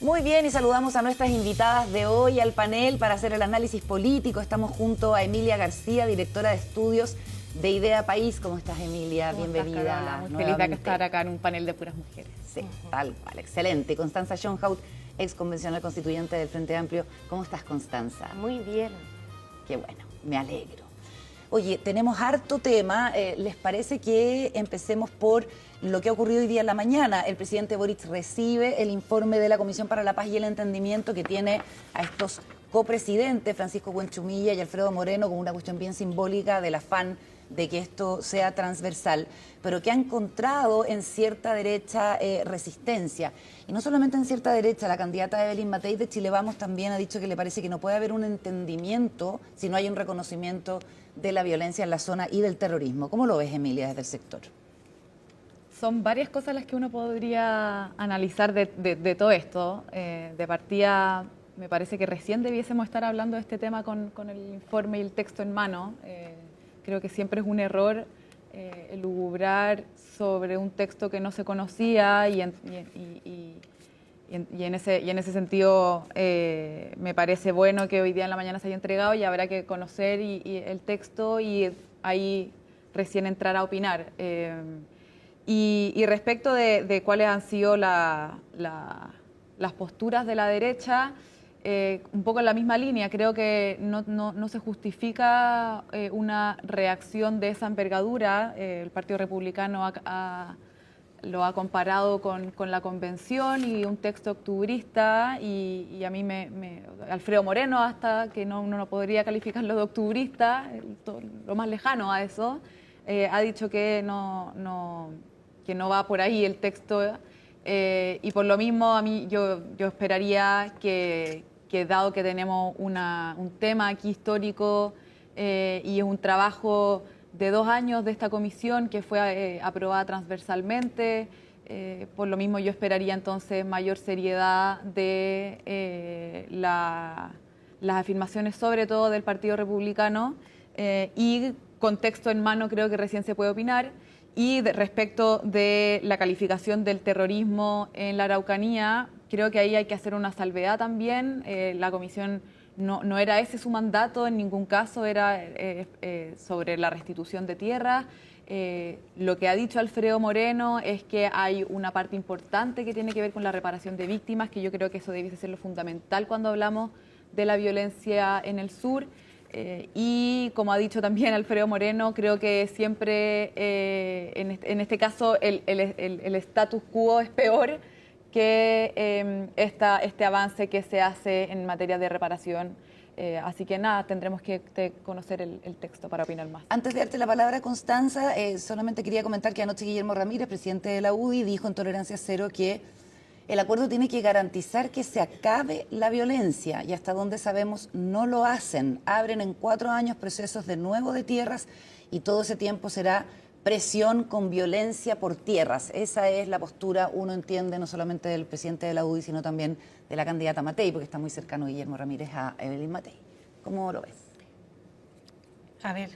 Muy bien, y saludamos a nuestras invitadas de hoy al panel para hacer el análisis político. Estamos junto a Emilia García, directora de estudios de Idea País. ¿Cómo estás, Emilia? ¿Cómo Bienvenida. estás, Carola? Muy feliz de estar acá en un panel de puras mujeres. Sí, tal cual, excelente. Constanza Schoenhout, ex convencional constituyente del Frente Amplio. ¿Cómo estás, Constanza? Muy bien. Qué bueno, me alegro. Oye, tenemos harto tema. ¿Les parece que empecemos por lo que ha ocurrido hoy día en la mañana? El presidente Boric recibe el informe de la Comisión para la Paz y el Entendimiento que tiene a estos copresidentes, Francisco Buenchumilla y Alfredo Moreno, con una cuestión bien simbólica del afán de que esto sea transversal, pero que ha encontrado en cierta derecha resistencia. Y no solamente en cierta derecha, la candidata Evelyn Matei de Chile Vamos también ha dicho que le parece que no puede haber un entendimiento si no hay un reconocimiento de la violencia en la zona y del terrorismo. ¿Cómo lo ves, Emilia, desde el sector? Son varias cosas las que uno podría analizar de todo esto. De partida, me parece que recién debiésemos estar hablando de este tema con el informe y el texto en mano. Creo que siempre es un error elucubrar sobre un texto que no se conocía y en ese sentido me parece bueno que hoy día en la mañana se haya entregado y habrá que conocer el texto y ahí recién entrar a opinar. Y respecto de cuáles han sido las posturas de la derecha, un poco en la misma línea, creo que no se justifica una reacción de esa envergadura. El Partido Republicano lo ha comparado con la convención y un texto octubrista y a mí Alfredo Moreno, hasta que no podría calificarlo de octubrista, lo más lejano a eso, ha dicho que no va por ahí el texto y por lo mismo a mí yo esperaría que dado que tenemos un tema aquí histórico y es un trabajo de 2 años de esta comisión que fue aprobada transversalmente, por lo mismo yo esperaría entonces mayor seriedad de las afirmaciones, sobre todo del Partido Republicano, y con texto en mano creo que recién se puede opinar. Y respecto de la calificación del terrorismo en la Araucanía, creo que ahí hay que hacer una salvedad también. La comisión no era ese su mandato en ningún caso, era sobre la restitución de tierras. Lo que ha dicho Alfredo Moreno es que hay una parte importante que tiene que ver con la reparación de víctimas, que yo creo que eso debiese ser lo fundamental cuando hablamos de la violencia en el sur. Y como ha dicho también Alfredo Moreno, creo que siempre en este caso el status quo es peor que este avance que se hace en materia de reparación. Así que nada, tendremos que conocer el texto para opinar más. Antes de darte la palabra, Constanza, solamente quería comentar que anoche Guillermo Ramírez, presidente de la UDI, dijo en Tolerancia Cero que el acuerdo tiene que garantizar que se acabe la violencia y hasta donde sabemos no lo hacen. Abren en 4 años procesos de nuevo de tierras y todo ese tiempo será presión con violencia por tierras. Esa es la postura, uno entiende, no solamente del presidente de la UDI, sino también de la candidata Matei, porque está muy cercano Guillermo Ramírez a Evelyn Matei. ¿Cómo lo ves? A ver,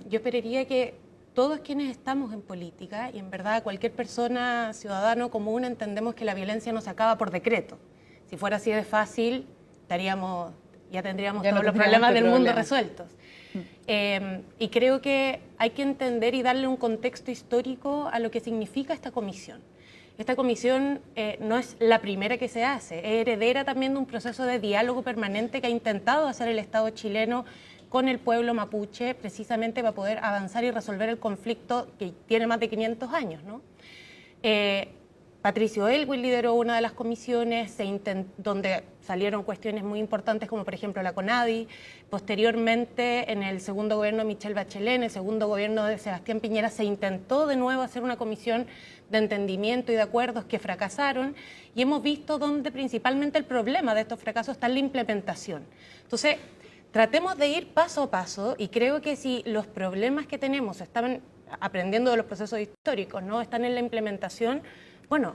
yo esperaría que todos quienes estamos en política, y en verdad cualquier persona, ciudadano común, entendemos que la violencia no se acaba por decreto. Si fuera así de fácil, ya tendríamos todos los problemas del mundo resueltos. Y creo que hay que entender y darle un contexto histórico a lo que significa esta comisión. Esta comisión no es la primera que se hace, es heredera también de un proceso de diálogo permanente que ha intentado hacer el Estado chileno con el pueblo mapuche, precisamente para poder avanzar y resolver el conflicto que tiene más de 500 años, ¿no? Patricio Aylwin lideró una de las comisiones donde salieron cuestiones muy importantes como por ejemplo la CONADI. Posteriormente, en el segundo gobierno de Michelle Bachelet, en el segundo gobierno de Sebastián Piñera, se intentó de nuevo hacer una comisión de entendimiento y de acuerdos que fracasaron y hemos visto donde principalmente el problema de estos fracasos está en la implementación. Entonces, tratemos de ir paso a paso y creo que si los problemas que tenemos están aprendiendo de los procesos históricos, ¿no? Están en la implementación, bueno,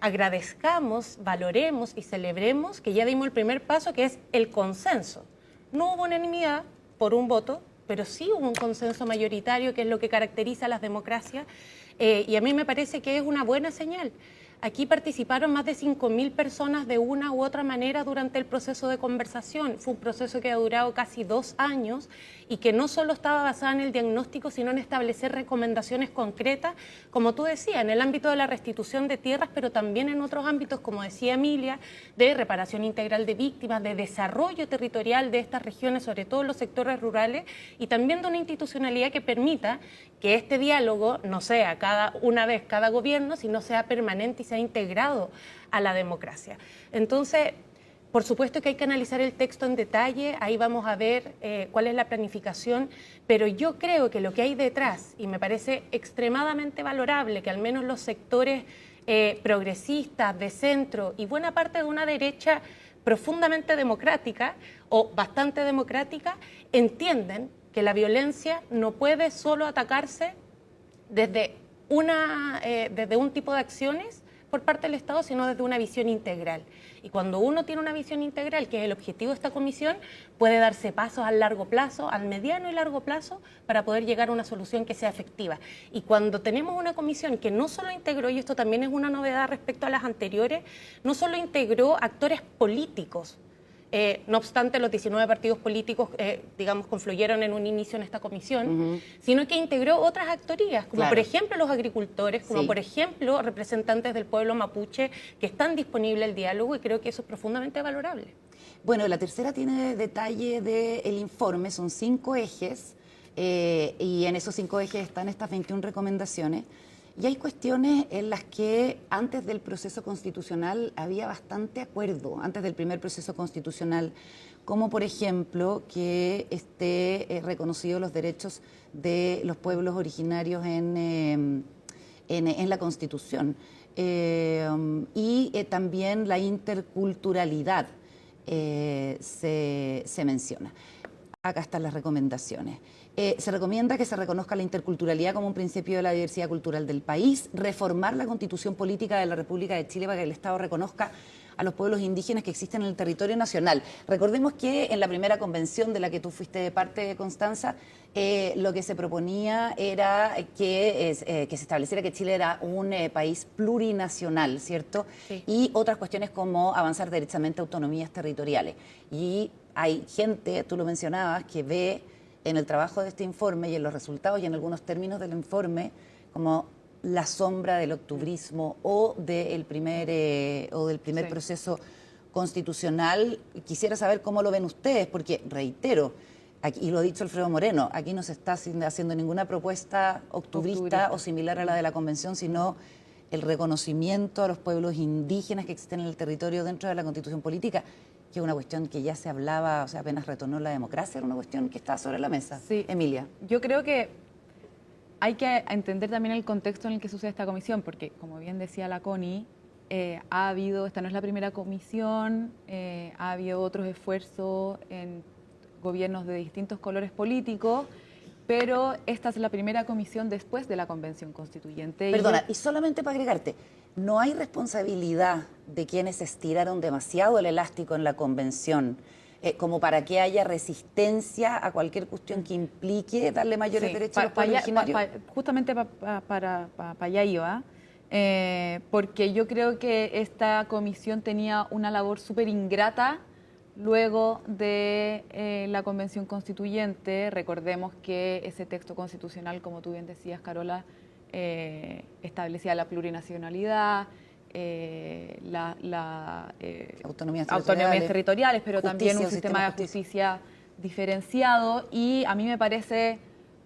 agradezcamos, valoremos y celebremos que ya dimos el primer paso, que es el consenso. No hubo unanimidad por un voto, pero sí hubo un consenso mayoritario, que es lo que caracteriza a las democracias, y a mí me parece que es una buena señal. Aquí participaron más de 5.000 personas de una u otra manera durante el proceso de conversación. Fue un proceso que ha durado casi 2 años y que no solo estaba basada en el diagnóstico, sino en establecer recomendaciones concretas, como tú decías, en el ámbito de la restitución de tierras, pero también en otros ámbitos, como decía Emilia, de reparación integral de víctimas, de desarrollo territorial de estas regiones, sobre todo en los sectores rurales, y también de una institucionalidad que permita que este diálogo no sea una vez cada gobierno, sino sea permanente y sea integrado a la democracia. Entonces, por supuesto que hay que analizar el texto en detalle, ahí vamos a ver cuál es la planificación, pero yo creo que lo que hay detrás, y me parece extremadamente valorable que al menos los sectores progresistas, de centro y buena parte de una derecha profundamente democrática o bastante democrática, entienden que la violencia no puede solo atacarse desde un tipo de acciones por parte del Estado, sino desde una visión integral. Y cuando uno tiene una visión integral, que es el objetivo de esta comisión, puede darse pasos a largo plazo, al mediano y largo plazo, para poder llegar a una solución que sea efectiva. Y cuando tenemos una comisión que no solo integró, y esto también es una novedad respecto a las anteriores, no solo integró actores políticos. No obstante, los 19 partidos políticos, digamos, confluyeron en un inicio en esta comisión, sino que integró otras actorías, como por ejemplo los agricultores, como por ejemplo representantes del pueblo mapuche, que están disponibles al diálogo, y creo que eso es profundamente valorable. Bueno, la tercera tiene detalle del informe, son 5 ejes, y en esos 5 ejes están estas 21 recomendaciones. Y hay cuestiones en las que antes del proceso constitucional había bastante acuerdo, antes del primer proceso constitucional, como por ejemplo que esté reconocidos los derechos de los pueblos originarios en la Constitución. Y también la interculturalidad se menciona. Acá están las recomendaciones. Se recomienda que se reconozca la interculturalidad como un principio de la diversidad cultural del país, reformar la Constitución Política de la República de Chile para que el Estado reconozca a los pueblos indígenas que existen en el territorio nacional. Recordemos que en la primera convención de la que tú fuiste parte, Constanza, lo que se proponía era que se estableciera que Chile era un país plurinacional, ¿cierto? Sí. Y otras cuestiones como avanzar derechamente a autonomías territoriales. Y hay gente, tú lo mencionabas, que ve en el trabajo de este informe y en los resultados y en algunos términos del informe como la sombra del octubrismo o del primer proceso constitucional. Quisiera saber cómo lo ven ustedes, porque reitero, aquí, y lo ha dicho Alfredo Moreno, aquí no se está haciendo ninguna propuesta octubrista o similar a la de la Convención, sino el reconocimiento a los pueblos indígenas que existen en el territorio dentro de la Constitución Política, que es una cuestión que ya se hablaba, o sea, apenas retornó la democracia, era una cuestión que estaba sobre la mesa. Sí. Emilia. Yo creo que hay que entender también el contexto en el que sucede esta comisión, porque, como bien decía la Connie, esta no es la primera comisión, ha habido otros esfuerzos en gobiernos de distintos colores políticos, pero esta es la primera comisión después de la Convención Constituyente. Perdona, y solamente para agregarte, ¿no hay responsabilidad de quienes estiraron demasiado el elástico en la Convención como para que haya resistencia a cualquier cuestión que implique darle mayores derechos a los pueblos originarios? Justamente para allá iba, porque yo creo que esta comisión tenía una labor súper ingrata luego de la Convención Constituyente. Recordemos que ese texto constitucional, como tú bien decías, Carola, establecía la plurinacionalidad, autonomías territoriales, pero también un sistema de justicia diferenciado. Y a mí me parece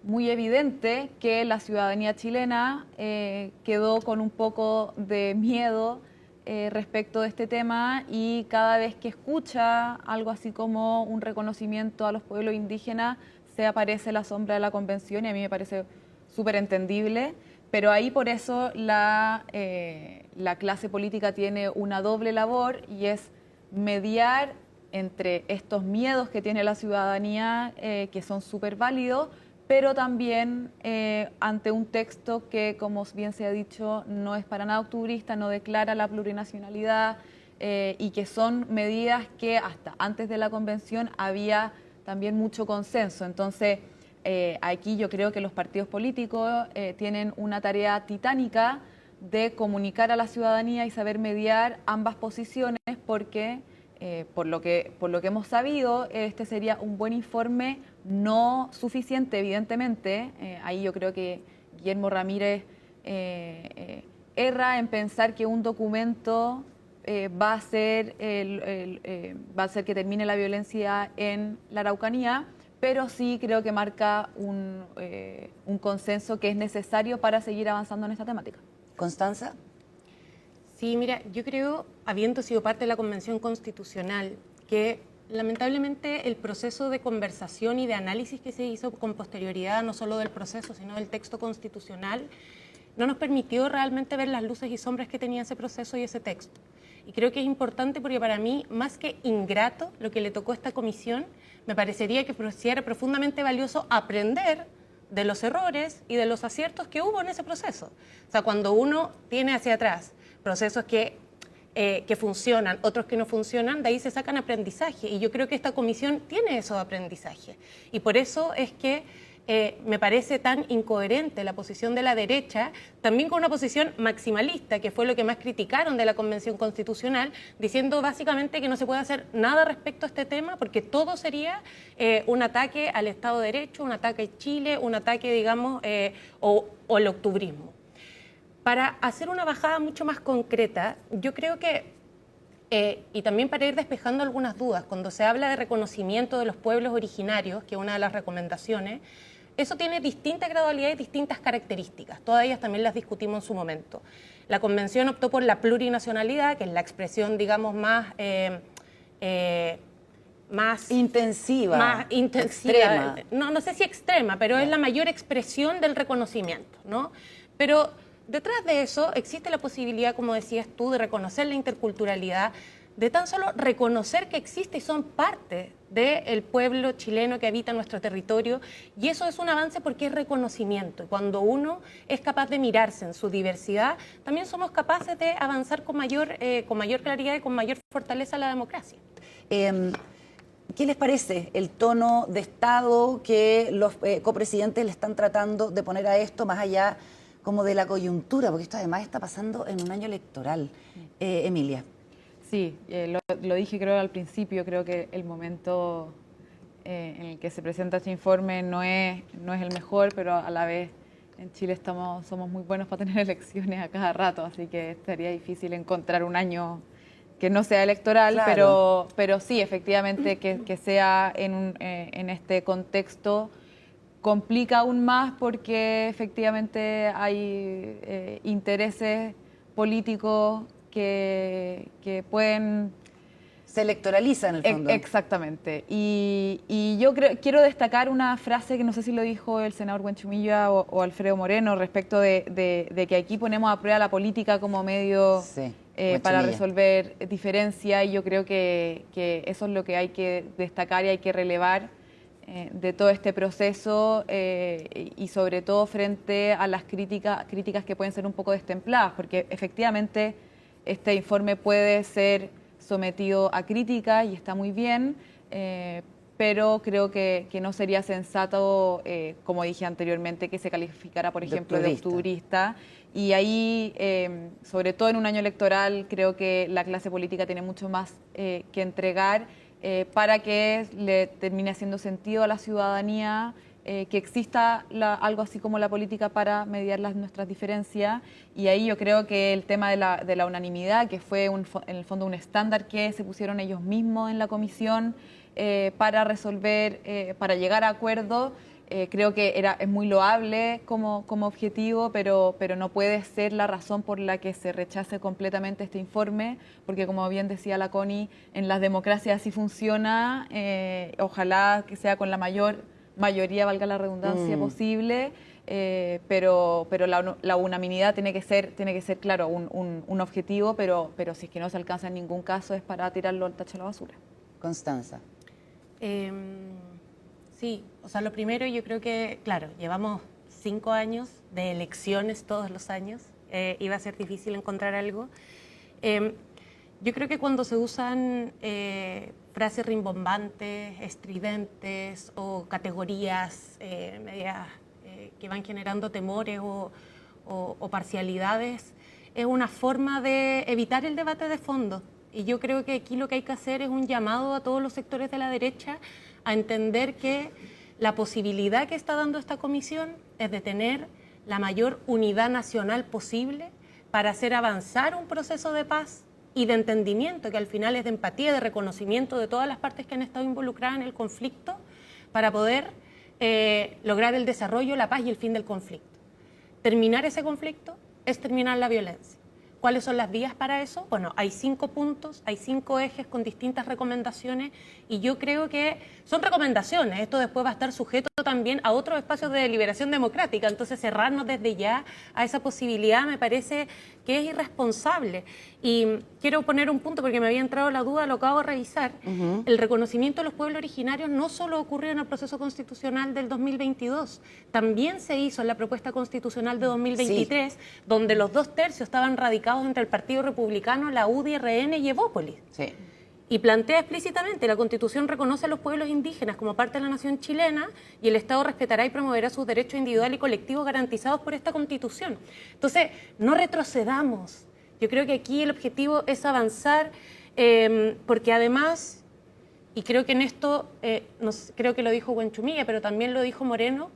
muy evidente que la ciudadanía chilena quedó con un poco de miedo respecto de este tema, y cada vez que escucha algo así como un reconocimiento a los pueblos indígenas, se aparece la sombra de la Convención, y a mí me parece súper entendible. Pero ahí por eso la clase política tiene una doble labor, y es mediar entre estos miedos que tiene la ciudadanía, que son súper válidos, pero también ante un texto que, como bien se ha dicho, no es para nada octubrista, no declara la plurinacionalidad, y que son medidas que hasta antes de la Convención había también mucho consenso. Entonces, aquí yo creo que los partidos políticos tienen una tarea titánica de comunicar a la ciudadanía y saber mediar ambas posiciones, porque por lo que hemos sabido, este sería un buen informe, no suficiente, evidentemente. Ahí yo creo que Guillermo Ramírez erra en pensar que un documento va a ser que termine la violencia en la Araucanía, pero sí creo que marca un consenso que es necesario para seguir avanzando en esta temática. Constanza. Sí, mira, yo creo, habiendo sido parte de la Convención Constitucional, que lamentablemente el proceso de conversación y de análisis que se hizo con posterioridad, no solo del proceso, sino del texto constitucional, no nos permitió realmente ver las luces y sombras que tenía ese proceso y ese texto. Y creo que es importante porque para mí, más que ingrato, lo que le tocó a esta comisión, me parecería que era profundamente valioso aprender de los errores y de los aciertos que hubo en ese proceso. O sea, cuando uno tiene hacia atrás procesos que funcionan, otros que no funcionan, de ahí se sacan aprendizaje. Y yo creo que esta comisión tiene esos aprendizajes. Y por eso es que me parece tan incoherente la posición de la derecha, también con una posición maximalista, que fue lo que más criticaron de la Convención Constitucional, diciendo básicamente que no se puede hacer nada respecto a este tema, porque todo sería un ataque al Estado de Derecho, un ataque a Chile, un ataque, digamos, o el octubrismo. Para hacer una bajada mucho más concreta, yo creo que, y también para ir despejando algunas dudas, cuando se habla de reconocimiento de los pueblos originarios, que es una de las recomendaciones, eso tiene distintas gradualidades y distintas características. Todas ellas también las discutimos en su momento. La Convención optó por la plurinacionalidad, que es la expresión, digamos, más intensiva. Más intensiva. Extrema. No sé si extrema, pero es la mayor expresión del reconocimiento, ¿no? Pero detrás de eso existe la posibilidad, como decías tú, de reconocer la interculturalidad, de tan solo reconocer que existe y son parte del pueblo chileno que habita nuestro territorio, y eso es un avance porque es reconocimiento. Y cuando uno es capaz de mirarse en su diversidad, también somos capaces de avanzar con mayor claridad y con mayor fortaleza la democracia. ¿Qué les parece el tono de Estado que los copresidentes le están tratando de poner a esto, más allá como de la coyuntura? Porque esto además está pasando en un año electoral. Emilia. Sí, lo dije creo al principio, creo que el momento en el que se presenta este informe no es el mejor, pero a la vez en Chile somos muy buenos para tener elecciones a cada rato, así que estaría difícil encontrar un año que no sea electoral, claro. pero sí, efectivamente, que sea en este contexto complica aún más porque efectivamente hay intereses políticos que pueden... Se electoraliza en el fondo. Exactamente. Y yo quiero destacar una frase que no sé si lo dijo el senador Buenchumilla o Alfredo Moreno respecto de que aquí ponemos a prueba la política como medio para resolver diferencias, y yo creo que eso es lo que hay que destacar y hay que relevar de todo este proceso y sobre todo frente a las críticas que pueden ser un poco destempladas, porque efectivamente este informe puede ser sometido a crítica y está muy bien, pero creo que no sería sensato, como dije anteriormente, que se calificara, por ejemplo, de octubrista. Y ahí, sobre todo en un año electoral, creo que la clase política tiene mucho más que entregar para que le termine haciendo sentido a la ciudadanía que exista algo así como la política para mediar nuestras diferencias. Y ahí yo creo que el tema de la unanimidad, que fue en el fondo un estándar que se pusieron ellos mismos en la comisión para resolver, para llegar a acuerdos, creo que es muy loable como objetivo, pero no puede ser la razón por la que se rechace completamente este informe, porque como bien decía la Connie, en las democracias así funciona, ojalá que sea con la mayoría, valga la redundancia, posible, pero la unanimidad tiene que ser claro, un objetivo, pero si es que no se alcanza en ningún caso es para tirarlo al tacho de la basura. Constanza. Sí, o sea, lo primero yo creo que, claro, llevamos 5 años de elecciones todos los años, iba a ser difícil encontrar algo. Yo creo que cuando se usan frases rimbombantes, estridentes o categorías medias que van generando temores o parcialidades, es una forma de evitar el debate de fondo. Y yo creo que aquí lo que hay que hacer es un llamado a todos los sectores de la derecha a entender que la posibilidad que está dando esta comisión es de tener la mayor unidad nacional posible para hacer avanzar un proceso de paz y de entendimiento, que al final es de empatía, de reconocimiento de todas las partes que han estado involucradas en el conflicto, para poder lograr el desarrollo, la paz y el fin del conflicto. Terminar ese conflicto es terminar la violencia. ¿Cuáles son las vías para eso? Bueno, hay 5 puntos, hay 5 ejes con distintas recomendaciones y yo creo que son recomendaciones. Esto después va a estar sujeto también a otros espacios de deliberación democrática. Entonces, cerrarnos desde ya a esa posibilidad me parece que es irresponsable. Y quiero poner un punto porque me había entrado la duda, lo acabo de revisar. El reconocimiento de los pueblos originarios no solo ocurrió en el proceso constitucional del 2022, también se hizo en la propuesta constitucional de 2023, donde los 2/3 estaban radicados entre el Partido Republicano, la UDI, RN y Evópolis. Sí. Y plantea explícitamente, la Constitución reconoce a los pueblos indígenas como parte de la nación chilena y el Estado respetará y promoverá sus derechos individuales y colectivos garantizados por esta Constitución. Entonces, no retrocedamos. Yo creo que aquí el objetivo es avanzar, porque además, y creo que en esto, creo que lo dijo Huanchumilla, pero también lo dijo Moreno,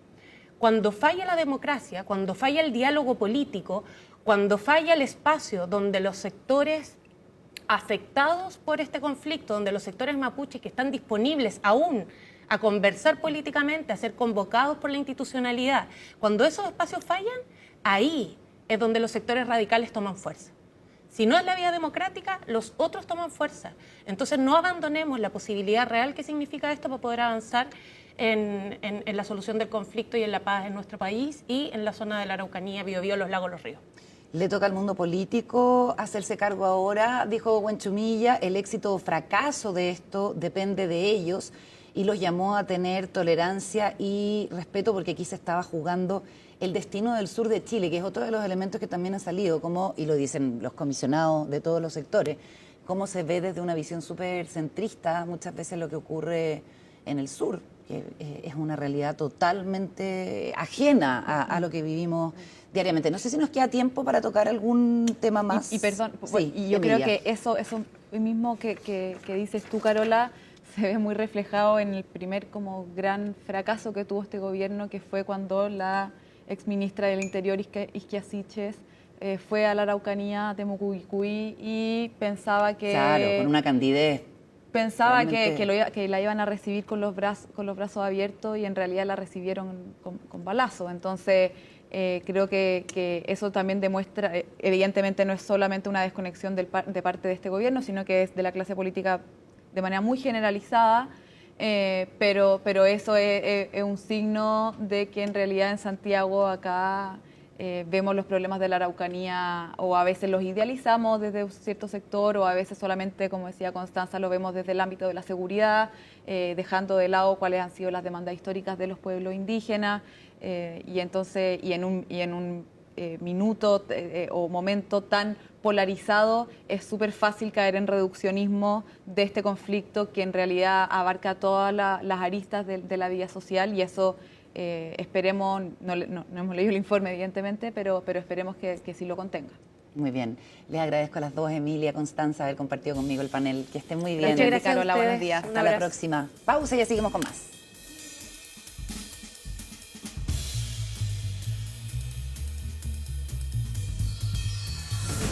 cuando falla la democracia, cuando falla el diálogo político, cuando falla el espacio donde los sectores afectados por este conflicto, donde los sectores mapuches que están disponibles aún a conversar políticamente, a ser convocados por la institucionalidad, cuando esos espacios fallan, ahí es donde los sectores radicales toman fuerza. Si no es la vía democrática, los otros toman fuerza. Entonces no abandonemos la posibilidad real que significa esto para poder avanzar en la solución del conflicto y en la paz en nuestro país y en la zona de la Araucanía, Biobío, los lagos, los ríos. Le toca al mundo político hacerse cargo ahora, dijo Huanchumilla, el éxito o fracaso de esto depende de ellos y los llamó a tener tolerancia y respeto porque aquí se estaba jugando el destino del sur de Chile, que es otro de los elementos que también ha salido, como, y lo dicen los comisionados de todos los sectores, cómo se ve desde una visión súper centrista muchas veces lo que ocurre en el sur, que es una realidad totalmente ajena a lo que vivimos diariamente. No sé si nos queda tiempo para tocar algún tema más. Y perdón, sí, y yo creo que eso mismo que dices tú, Carola, se ve muy reflejado en el primer como gran fracaso que tuvo este gobierno, que fue cuando la exministra del Interior, Isquia Siches, fue a la Araucanía, a Temucuicui, y pensaba que... Claro, con una candidez. Pensaba que la iban a recibir con los brazos abiertos y en realidad la recibieron con balazo. Entonces, creo que eso también demuestra, evidentemente no es solamente una desconexión de parte de este gobierno, sino que es de la clase política de manera muy generalizada, pero eso es un signo de que en realidad en Santiago acá vemos los problemas de la Araucanía o a veces los idealizamos desde un cierto sector o a veces solamente, como decía Constanza, lo vemos desde el ámbito de la seguridad, dejando de lado cuáles han sido las demandas históricas de los pueblos indígenas y entonces en un minuto o momento tan polarizado es súper fácil caer en reduccionismo de este conflicto que en realidad abarca todas las aristas de la vida social y eso esperemos, no hemos leído el informe evidentemente, pero esperemos que sí lo contenga. Muy bien. Les agradezco a las dos, Emilia, Constanza, haber compartido conmigo el panel. Que estén muy bien. Muchas gracias, Carola, buenos días. Hasta la próxima. Pausa y ya seguimos con más.